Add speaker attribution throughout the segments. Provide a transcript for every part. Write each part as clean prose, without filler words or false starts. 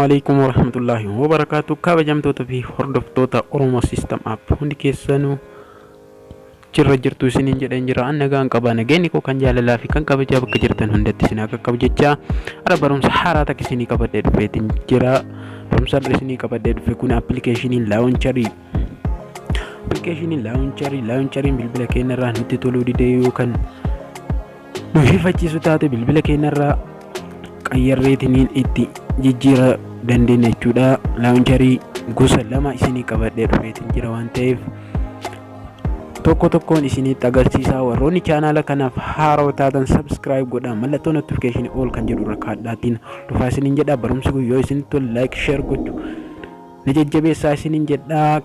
Speaker 1: Assalamualaikum warahmatullahi wabarakatuh. Kabajamtoota fi hordoftoota Oromoo System App hundi keessanuu jirra jirtu isiniin jedhan jira. An nagaan qaba, nageenyi koo kan jaalalaa fi kan kabajaa bakka jirtan hundatti isin akka qabu jecha ara barumsa haaraa takka isinii qabadhee dhufeetiin jira. Barumsa isinii qabadhee dhufe kun appilikeeshiniin laawuncharii. Laawunchariin bilbila keenyarraa nutti toluu didee yookaan nu hifachiisu taate bilbila keenyarraa qayyarreetiniin itti jijjiira dandeenya jechuudha. Laawuncharii gosa lama isinii qabadhee dhufeetiin jira waan ta'eef tokkoon isinitti agarsiisaa. Warroonni chaanaala kanaaf haaraa taatan subscribe godhaa, mallattoo notification all kan jedhu rakkaadhaatiin dhufaa isiniin jedha. Barumsi kun yoo isinitti tole like share gochuu na jajjabeessaa isiniin jedha.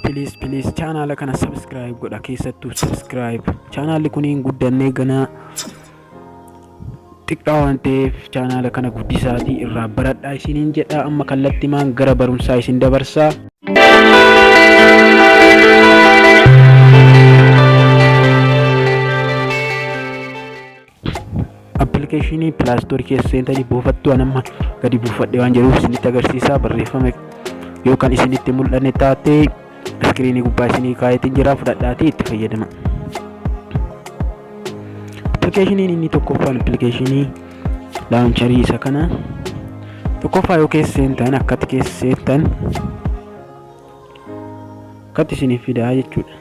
Speaker 1: Please chaanaala kana subscribe godha, keessattuu subscribe. Chaanaalli kuniin guddannee ganaa xiqqaa waan ta'eef chaanaala kana guddisaatii irraa baradhaa isiniin jedha. Amma kallattimaan gara barumsaa isin dabarsaa. Appilikeeshinii pilaastorii keessa seentanii buufattu anamma gadi buufadhe waan jedhuuf isinitti agarsiisaa. Barreeffame yookaan isinitti mul'anne taate iskiriinii gubbaa isinii kaayetiin jira, fudhadhaatii itti fayyadama. Appilikeeshiniin inni tokkoffaan appilikeeshinii laawuncharii isa kana tokkoffaa yoo keessa seentan akkatti keessa seentan akkatti isiniif fidaa jechuudha.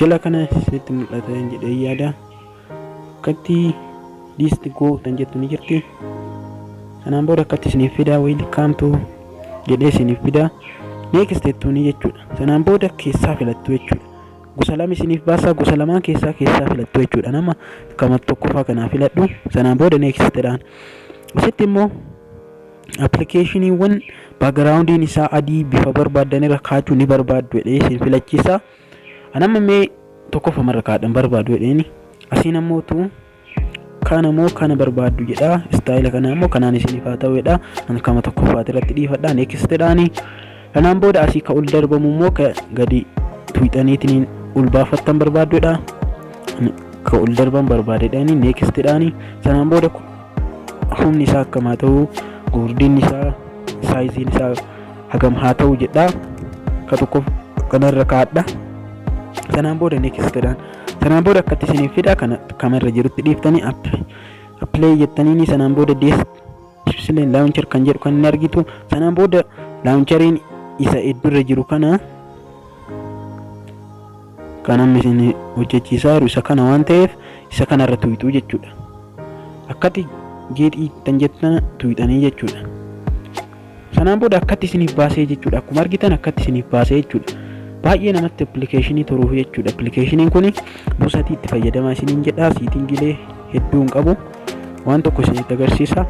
Speaker 1: Jala kana isinitti mul'atan jedhee yaada. Akkatti liisti gootan jettu ni jirti. Sanaan booda akkatti isiniif fidaa, welcome jedhee isiniif fidaa. Next jettuuni jechuudha. Sanaan booda keessaa filattu jechuudha. Gosa lama isiniif baasaa, gosa lamaan keessaa filattu jechuudha. Nama kama tokkoffaa kanaa filadhu. Sanaan booda next jedhaan. Asitti immoo appilikeeshiniiwwan backgroundiin isaa adii bifa barbaadan irra kaachuu ni barbaaddu jedhee isin filachiisa. Anamma mee tokkoffaa marra kaadhan barbaadu jedheeni. Asiin ammootu kana barbaaddu jedha. Istaayila kana ammoo kanaan isiniif haa ta'u jedha. An kama tokkoffaati irratti dhiifadha. Next jedhaani. Kanaan booda asii ka ol darbamu immoo gadi tuuxaniitiin ol baafattan barbaadduudha. Ka ol darban barbaadedhaani. Next jedhaani. Sanaan booda humni isaa akkam haa ta'u, guddinni isaa, saayiziin isaa hagam haa ta'u jedha. Ka tokko kanarra kaadha. Sanaan booda next jedhaan. Sanaan booda akkatti isiniif fida kana kamerra jirutti dhiiftanii appilay jettaniini. Sanaan booda deesktop laawunchar kan jedhu kan inni argitu. Sanaan booda laawunchariin isa iddurra jiru kana amma isin hojjechiisaa jiru isa kana waan ta'eef isa kanarra tuuxuu jechuudha. Akkatti geexii tan jettan tuuxanii jechuudha. Sanaan booda akkatti isiniif baasee jechuudha. Akkuma argitan akkatti isiniif baasee jechuudha. Baay'ee namatti appilikeeshinii toruuf jechuudha. Appilikeeshiniin kun buusatii itti fayyadamaa isiniin jedha. Siitingilee hedduu hin qabu. Waan tokko isinitti agarsiisa.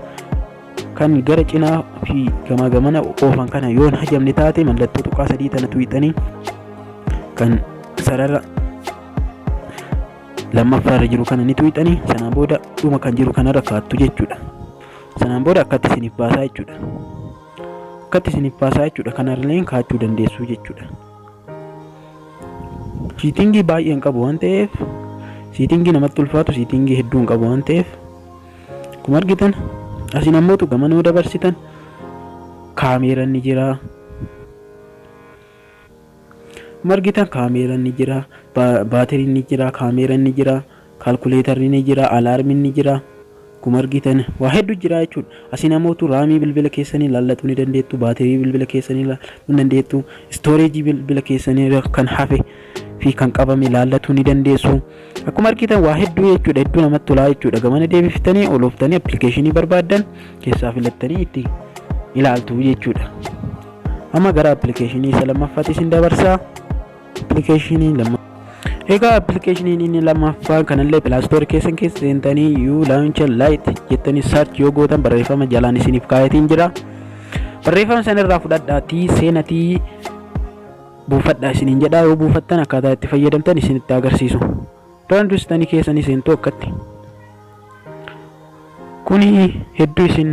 Speaker 1: Kan gara cinaa fi gamaa gamana oofan kana yoo hin hajamne taate mallattoo tuqaa sadii tana tuuxanii kan sarara lammaffaarra jiru kana ni tuuxanii. Sanaan booda dhuma kan jiru kanarra kaattu jechuudha. Sanaan booda akkatti isiniif baasaa jechuudha. Kanarraleen kaachuu dandeessu jechuudha. Siitingii baay'een qabu waan ta'eef, siitingii namatti ulfaatu, siitingii hedduu hin qabu waan ta'eef akkuma argitan asiin ammootu gamanuu dabarsitan kaameeraan ni jira. Margitan kaameeraan ni jira, baatiriin ni jira, kaameeraan ni jira, kaalkuleetarri ni jira, alaarmiin ni jira. Akkuma argitan waa hedduu jira jechuudha. Asiin ammootu raamii bilbila keessanii laallachuu ni dandeettu, baatirii bilbila keessanii laallachuu ni dandeettu, istooreejii bilbila keessanii kan hafe fi kan qabame laallachuu ni dandeessu. Akkuma argitan waa hedduu jechuudha. Hedduu namatti tolaa jechuudha. Gamana deebiftanii olooftanii appilikeeshinii barbaaddan keessaa filattanii itti ilaaltu jechuudha. Amma gara appilikeeshinii isa lammaffaatti isin dabarsaa. Egaa appilikeeshiniin inni lammaffaan kanallee pilaastorii keessan keessa seentanii launcher lite jettanii search yoo gootan barreeffama jalaan isiniif kaayetiin jira. Barreeffama sanarraa fudhadhaatii seenatii buufadhaa isiniin jedha. Yoo buufattan akkaataa itti fayyadamtan isinitti agarsiisu. Duraan dursitanii keessanii seentuu akkatti. Kuni hedduu isin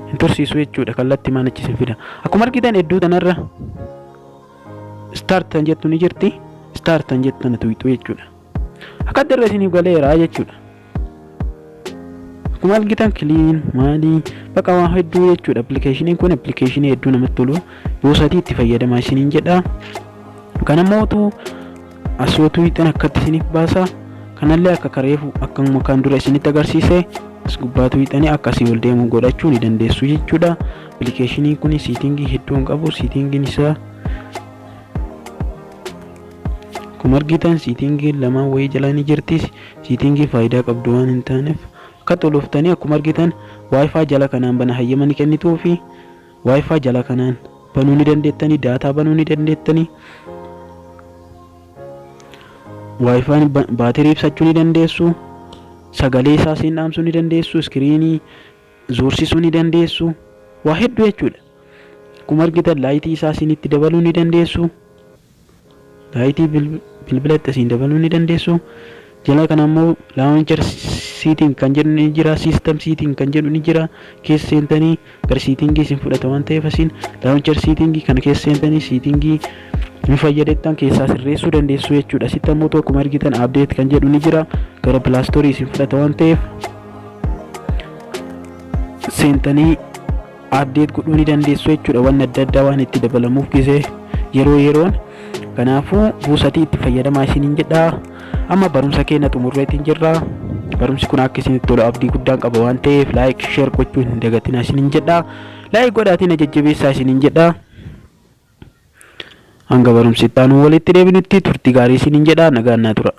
Speaker 1: hin tursiisu jechuudha. Kallatti maanichi isin fida. Akkuma argitan hedduu tanarra start kan jettu ni jirti. Start kan jettu tuuxuu jechuudha. Akka irra isiniif galeera jechuudha. akkuma argitan clean maali bakka waan hedduu jechuudha. Appilikeeshiniin kun appilikeeshinii hedduu namatti tolu buusatii itti fayyadamaa isiniin jedha. Kanammoo asootuu hiixan akkatti isiniif baasa. Kanallee akka kareefu akkuma kan dura isinitti agarsiise as gubbaatu hiixanii akkasii ol deemu godhachuu ni dandeessu jechuudha. Appilikeeshinii kun siitingii hedduu qabu. Siitingiin isaa akkuma argitan siitingii lamaan wayii jala ni jirti. Siitingii faayidaa qabdu waan hin taaneef akka toluuftanii akkuma argitan wifi jala kanaan bana hayyama ni kennituu fi wifi jala kanaan banuu ni dandeettanii, daataa banuu ni dandeettanii. Wifi baatirii ibsachuu ni dandeessu, sagalee isaa isin dhaamsuu ni dandeessu, iskiriinii zoorsisuu ni dandeessu, waa hedduu jechuudha. Akkuma argitan laayitii isaa isinitti dabaluu ni dandeessu, laayitii bilbilatti isin dabaluu ni dandeessu. Jala kana ammoo launcher setting kan jedhu ni jira, system setting kan jedhu ni jira. Keessa seentanii gara setting isin fudhata waan ta'eef isin launcher setting kana keessa seentanii setting ni fayyadamtan keessaa sirreessuu dandeessu jechuudha. Asitti ammoo akkuma argitan update kan jedhu ni jira. Gara Play Store isin fudhata waan ta'eef seentanii update godhuu ni dandeessu jechuudha. Waan adda addaa waan itti dabalamuuf gisee yeroo yeroon. Kanaafuu buusatii itti fayyadamaa isiniin jedha. Amma barumsa keenya xumurreetiin jirra. Barumsi kun akka isinitti tolu abdii guddaan qaba waan ta'eef like share gochuu hin dagatinaa isiniin jedha. Like godhaatiin jajjabeessaa isiniin jedha. Hanga barumsi itti aanu walitti deebinutti turtii gaarii isiniin jedha. Nagaan naa tura.